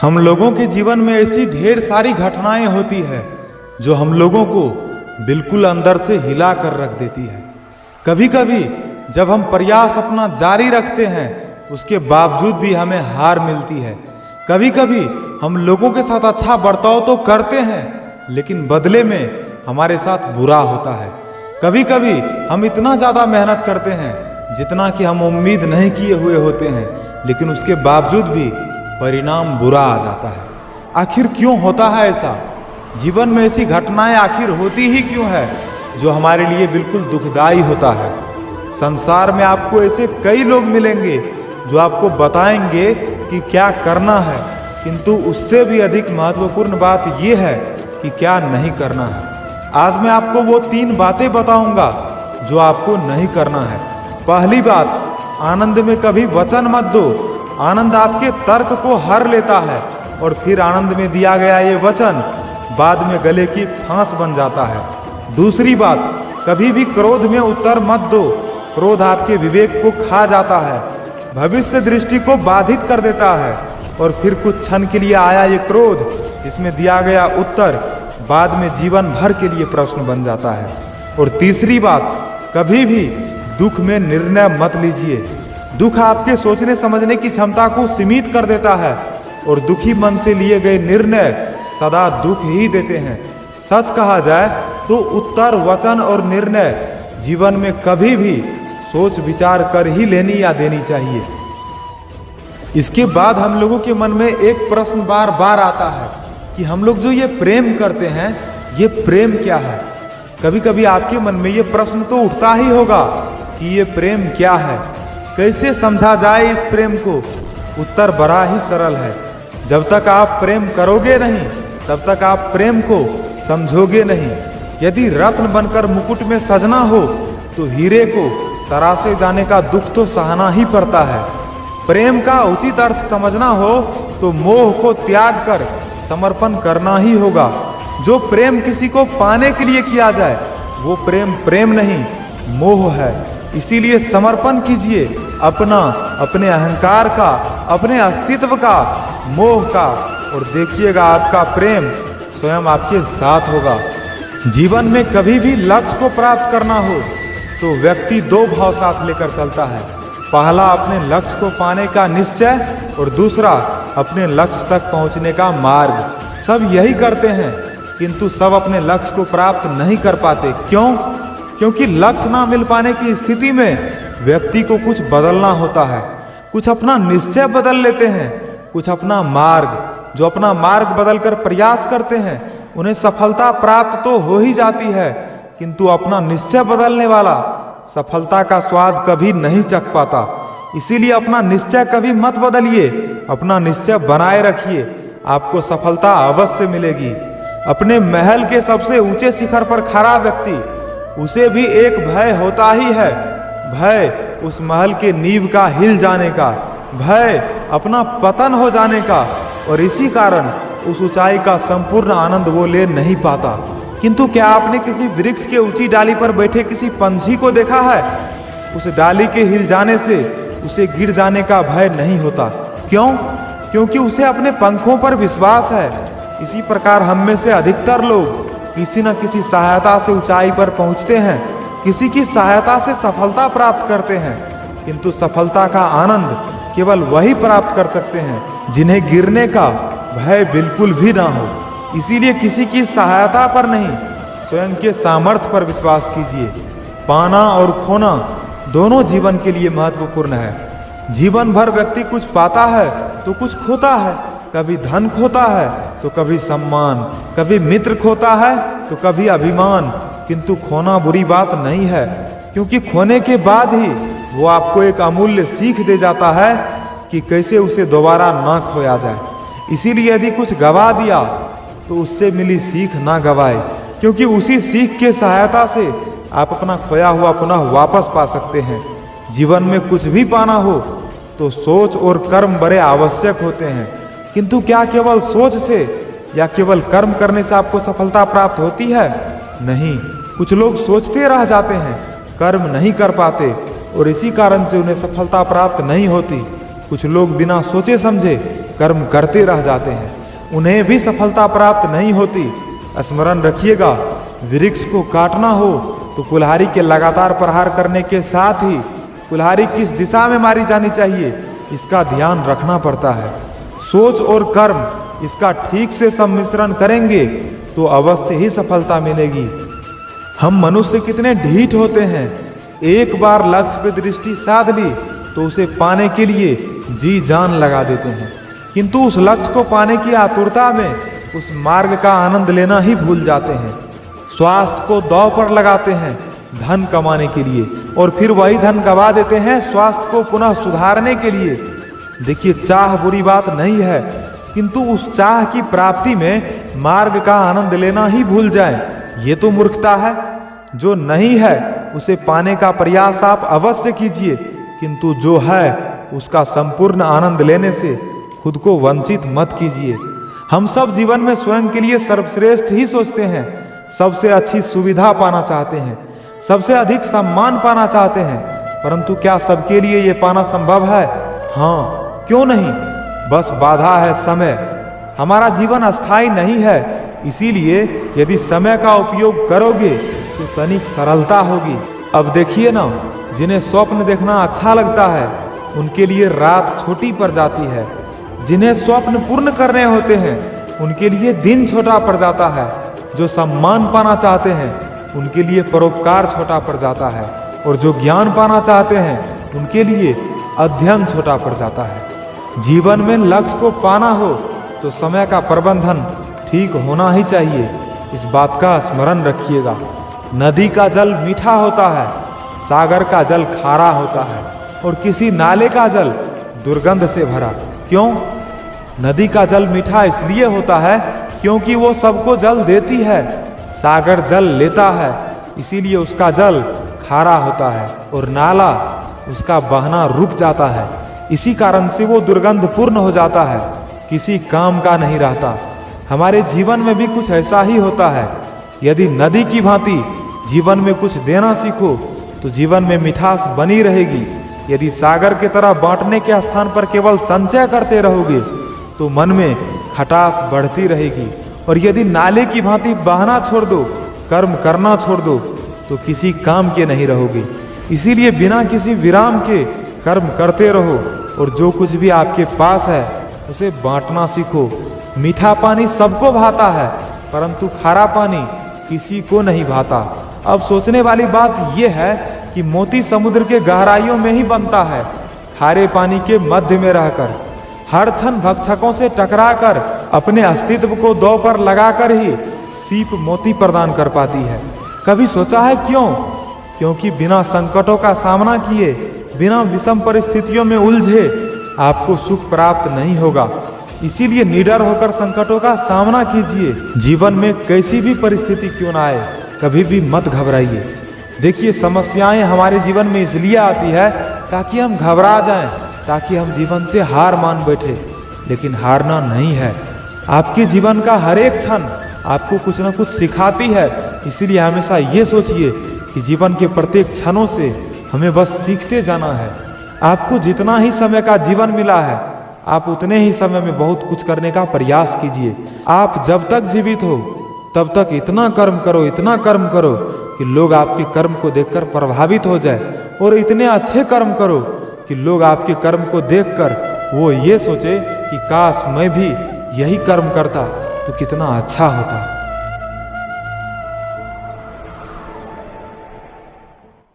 हम लोगों के जीवन में ऐसी ढेर सारी घटनाएं होती है जो हम लोगों को बिल्कुल अंदर से हिला कर रख देती है। कभी कभी जब हम प्रयास अपना जारी रखते हैं उसके बावजूद भी हमें हार मिलती है। कभी कभी हम लोगों के साथ अच्छा बर्ताव तो करते हैं लेकिन बदले में हमारे साथ बुरा होता है। कभी कभी हम इतना ज़्यादा मेहनत करते हैं जितना कि हम उम्मीद नहीं किए हुए होते हैं, लेकिन उसके बावजूद भी परिणाम बुरा आ जाता है। आखिर क्यों होता है ऐसा? जीवन में ऐसी घटनाएं आखिर होती ही क्यों है जो हमारे लिए बिल्कुल दुखदाई होता है? संसार में आपको ऐसे कई लोग मिलेंगे जो आपको बताएंगे कि क्या करना है, किंतु उससे भी अधिक महत्वपूर्ण बात यह है कि क्या नहीं करना है। आज मैं आपको वो 3 बातें बताऊंगा जो आपको नहीं करना है। पहली बात, आनंद में कभी वचन मत दो। आनंद आपके तर्क को हर लेता है और फिर आनंद में दिया गया ये वचन बाद में गले की फांस बन जाता है। दूसरी बात, कभी भी क्रोध में उत्तर मत दो। क्रोध आपके विवेक को खा जाता है, भविष्य दृष्टि को बाधित कर देता है और फिर कुछ क्षण के लिए आया ये क्रोध जिसमें दिया गया उत्तर बाद में जीवन भर के लिए प्रश्न बन जाता है। और तीसरी बात, कभी भी दुख में निर्णय मत लीजिए। दुख आपके सोचने समझने की क्षमता को सीमित कर देता है और दुखी मन से लिए गए निर्णय सदा दुख ही देते हैं। सच कहा जाए तो उत्तर, वचन और निर्णय जीवन में कभी भी सोच विचार कर ही लेनी या देनी चाहिए। इसके बाद हम लोगों के मन में एक प्रश्न बार बार आता है कि हम लोग जो ये प्रेम करते हैं ये प्रेम क्या है? कभी कभी आपके मन में ये प्रश्न तो उठता ही होगा कि ये प्रेम क्या है, कैसे समझा जाए इस प्रेम को? उत्तर बड़ा ही सरल है। जब तक आप प्रेम करोगे नहीं तब तक आप प्रेम को समझोगे नहीं। यदि रत्न बनकर मुकुट में सजना हो तो हीरे को तरासे जाने का दुख तो सहना ही पड़ता है। प्रेम का उचित अर्थ समझना हो तो मोह को त्याग कर समर्पण करना ही होगा। जो प्रेम किसी को पाने के लिए किया जाए वो प्रेम प्रेम नहीं, मोह है। इसीलिए समर्पण कीजिए अपना, अपने अहंकार का, अपने अस्तित्व का, मोह का, और देखिएगा आपका प्रेम स्वयं आपके साथ होगा। जीवन में कभी भी लक्ष्य को प्राप्त करना हो तो व्यक्ति 2 भाव साथ लेकर चलता है। पहला अपने लक्ष्य को पाने का निश्चय और दूसरा अपने लक्ष्य तक पहुंचने का मार्ग। सब यही करते हैं किंतु सब अपने लक्ष्य को प्राप्त नहीं कर पाते। क्यों? क्योंकि लक्ष्य ना मिल पाने की स्थिति में व्यक्ति को कुछ बदलना होता है। कुछ अपना निश्चय बदल लेते हैं, कुछ अपना मार्ग। जो अपना मार्ग बदलकर प्रयास करते हैं उन्हें सफलता प्राप्त तो हो ही जाती है, किंतु अपना निश्चय बदलने वाला सफलता का स्वाद कभी नहीं चख पाता। इसीलिए अपना निश्चय कभी मत बदलिए, अपना निश्चय बनाए रखिए, आपको सफलता अवश्य मिलेगी। अपने महल के सबसे ऊंचे शिखर पर खड़ा व्यक्ति, उसे भी एक भय होता ही है। भय उस महल के नींव का हिल जाने का, भय अपना पतन हो जाने का, और इसी कारण उस ऊंचाई का संपूर्ण आनंद वो ले नहीं पाता। किंतु क्या आपने किसी वृक्ष के ऊंची डाली पर बैठे किसी पंछी को देखा है? उस डाली के हिल जाने से उसे गिर जाने का भय नहीं होता। क्यों? क्योंकि उसे अपने पंखों पर विश्वास है। इसी प्रकार हम में से अधिकतर लोग किसी न किसी सहायता से ऊंचाई पर पहुंचते हैं, किसी की सहायता से सफलता प्राप्त करते हैं, किंतु सफलता का आनंद केवल वही प्राप्त कर सकते हैं जिन्हें गिरने का भय बिल्कुल भी ना हो। इसीलिए किसी की सहायता पर नहीं, स्वयं के सामर्थ्य पर विश्वास कीजिए। पाना और खोना दोनों जीवन के लिए महत्वपूर्ण है। जीवन भर व्यक्ति कुछ पाता है तो कुछ खोता है। कभी धन खोता है तो कभी सम्मान, कभी मित्र खोता है तो कभी अभिमान। किंतु खोना बुरी बात नहीं है, क्योंकि खोने के बाद ही वो आपको एक अमूल्य सीख दे जाता है कि कैसे उसे दोबारा ना खोया जाए। इसीलिए यदि कुछ गवा दिया तो उससे मिली सीख ना गवाए, क्योंकि उसी सीख के सहायता से आप अपना खोया हुआ पुनः वापस पा सकते हैं। जीवन में कुछ भी पाना हो तो सोच और कर्म बड़े आवश्यक होते हैं, किंतु क्या केवल सोच से या केवल कर्म करने से आपको सफलता प्राप्त होती है? नहीं। कुछ लोग सोचते रह जाते हैं, कर्म नहीं कर पाते और इसी कारण से उन्हें सफलता प्राप्त नहीं होती। कुछ लोग बिना सोचे समझे कर्म करते रह जाते हैं, उन्हें भी सफलता प्राप्त नहीं होती। स्मरण रखिएगा, वृक्ष को काटना हो तो कुल्हाड़ी के लगातार प्रहार करने के साथ ही कुल्हाड़ी किस दिशा में मारी जानी चाहिए इसका ध्यान रखना पड़ता है। सोच और कर्म इसका ठीक से सम्मिश्रण करेंगे तो अवश्य ही सफलता मिलेगी। हम मनुष्य कितने ढीठ होते हैं, एक बार लक्ष्य पे दृष्टि साध ली तो उसे पाने के लिए जी जान लगा देते हैं, किंतु उस लक्ष्य को पाने की आतुरता में उस मार्ग का आनंद लेना ही भूल जाते हैं। स्वास्थ्य को दांव पर लगाते हैं धन कमाने के लिए और फिर वही धन गवा देते हैं स्वास्थ्य को पुनः सुधारने के लिए। देखिए, चाह बुरी बात नहीं है, किंतु उस चाह की प्राप्ति में मार्ग का आनंद लेना ही भूल जाए, ये तो मूर्खता है। जो नहीं है उसे पाने का प्रयास आप अवश्य कीजिए, किंतु जो है उसका संपूर्ण आनंद लेने से खुद को वंचित मत कीजिए। हम सब जीवन में स्वयं के लिए सर्वश्रेष्ठ ही सोचते हैं, सबसे अच्छी सुविधा पाना चाहते हैं, सबसे अधिक सम्मान पाना चाहते हैं, परंतु क्या सबके लिए ये पाना संभव है? हाँ, क्यों नहीं। बस बाधा है समय। हमारा जीवन अस्थायी नहीं है, इसीलिए यदि समय का उपयोग करोगे तो तनिक सरलता होगी। अब देखिए ना, जिन्हें स्वप्न देखना अच्छा लगता है उनके लिए रात छोटी पड़ जाती है, जिन्हें स्वप्न पूर्ण करने होते हैं उनके लिए दिन छोटा पड़ जाता है, जो सम्मान पाना चाहते हैं उनके लिए परोपकार छोटा पड़ जाता है, और जो ज्ञान पाना चाहते हैं उनके लिए अध्ययन छोटा पड़ जाता है। जीवन में लक्ष्य को पाना हो तो समय का प्रबंधन ठीक होना ही चाहिए, इस बात का स्मरण रखिएगा। नदी का जल मीठा होता है, सागर का जल खारा होता है, और किसी नाले का जल दुर्गंध से भरा। क्यों? नदी का जल मीठा इसलिए होता है क्योंकि वो सबको जल देती है। सागर जल लेता है इसीलिए उसका जल खारा होता है, और नाला उसका बहना रुक जाता है, इसी कारण से वो दुर्गंध पूर्ण हो जाता है, किसी काम का नहीं रहता। हमारे जीवन में भी कुछ ऐसा ही होता है। यदि नदी की भांति जीवन में कुछ देना सीखो तो जीवन में मिठास बनी रहेगी। यदि सागर की तरह बांटने के स्थान पर केवल संचय करते रहोगे तो मन में खटास बढ़ती रहेगी, और यदि नाले की भांति बहना छोड़ दो, कर्म करना छोड़ दो, तो किसी काम के नहीं रहोगे। इसीलिए बिना किसी विराम के कर्म करते रहो, और जो कुछ भी आपके पास है उसे बांटना सीखो। मीठा पानी सबको भाता है, परंतु खारा पानी किसी को नहीं भाता। अब सोचने वाली बात यह है कि मोती समुद्र के गहराइयों में ही बनता है, खारे पानी के मध्य में रहकर। हर क्षण भक्षकों से टकराकर अपने अस्तित्व को दांव पर लगाकर ही सीप मोती प्रदान कर पाती है। कभी सोचा है क्यों? क्योंकि बिना संकटों का सामना किए, बिना विषम परिस्थितियों में उलझे आपको सुख प्राप्त नहीं होगा। इसीलिए निडर होकर संकटों का सामना कीजिए। जीवन में कैसी भी परिस्थिति क्यों ना आए, कभी भी मत घबराइए। देखिए, समस्याएं हमारे जीवन में इसलिए आती है ताकि हम घबरा जाएं, ताकि हम जीवन से हार मान बैठे, लेकिन हारना नहीं है। आपके जीवन का हर एक क्षण आपको कुछ ना कुछ सिखाती है, इसीलिए हमेशा ये सोचिए कि जीवन के प्रत्येक क्षणों से हमें बस सीखते जाना है। आपको जितना ही समय का जीवन मिला है, आप उतने ही समय में बहुत कुछ करने का प्रयास कीजिए। आप जब तक जीवित हो तब तक इतना कर्म करो, इतना कर्म करो कि लोग आपके कर्म को देखकर प्रभावित हो जाए, और इतने अच्छे कर्म करो कि लोग आपके कर्म को देखकर वो ये सोचे कि काश मैं भी यही कर्म करता तो कितना अच्छा होता।